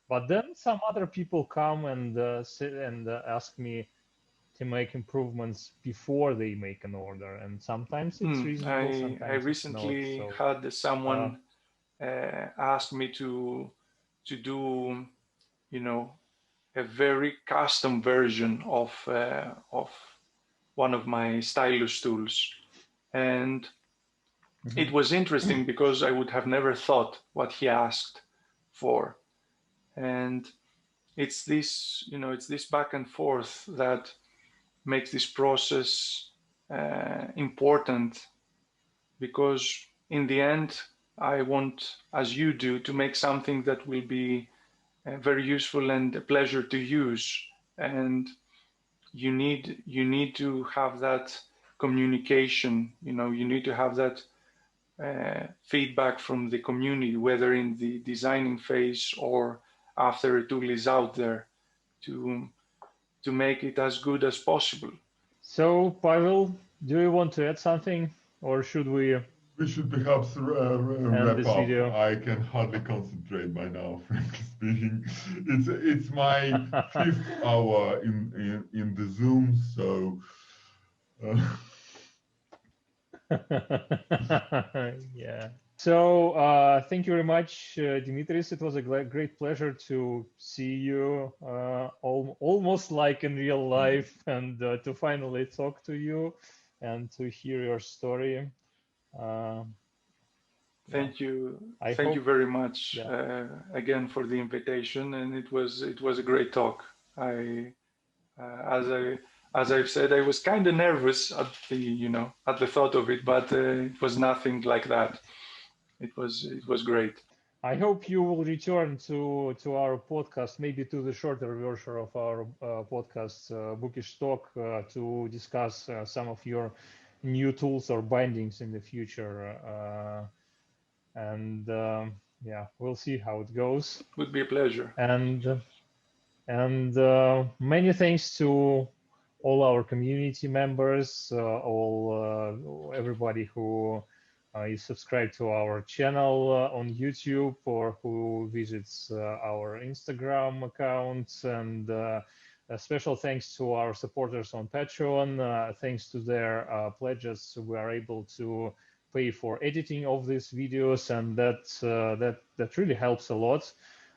But then some other people come and ask me to make improvements before they make an order, and sometimes it's reasonable. Sometimes I recently it's not. had someone ask me to do, you know, a very custom version of one of my stylus tools, and it was interesting because I would have never thought what he asked for. And it's this, you know, it's this back and forth that makes this process important, because in the end, I want, as you do, to make something that will be very useful and a pleasure to use. And you need to have that communication, you know, you need to have that feedback from the community, whether in the designing phase or after a tool is out there, to make it as good as possible. So, Pavel, do you want to add something, or should we? We should perhaps wrap this up. video. I can hardly concentrate by now, frankly speaking. It's my 5th hour in the Zoom, so. Yeah. So thank you very much, Dimitris. It was a great pleasure to see you almost like in real life, and to finally talk to you and to hear your story. Thank you. Thank you very much again for the invitation, and it was a great talk. As I've said, I was kind of nervous at the thought of it, but it was nothing like that. It was great. I hope you will return to our podcast, maybe to the shorter version of our podcast, Bookish Talk, to discuss some of your new tools or bindings in the future. And yeah, we'll see how it goes. Would be a pleasure. And many thanks to all our community members, everybody who is subscribed to our channel on YouTube, or who visits our Instagram accounts, and a special thanks to our supporters on Patreon. Thanks to their pledges, we are able to pay for editing of these videos, and that really helps a lot.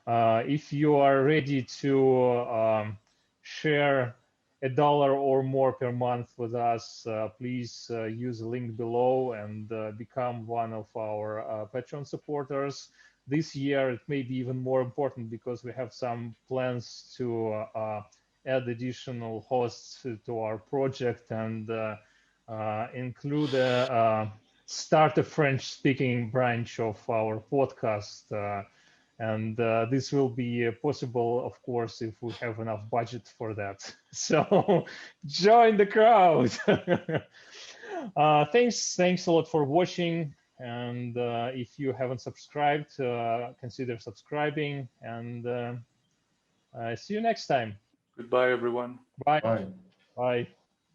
If you are ready to share $1 or more per month with us, please use the link below and become one of our Patreon supporters. This year, it may be even more important because we have some plans to add additional hosts to our project and include start a French-speaking branch of our podcast. And this will be possible, of course, if we have enough budget for that. So join the crowd. Thanks a lot for watching. And if you haven't subscribed, consider subscribing. And see you next time. Goodbye, everyone. Bye. Bye. Bye.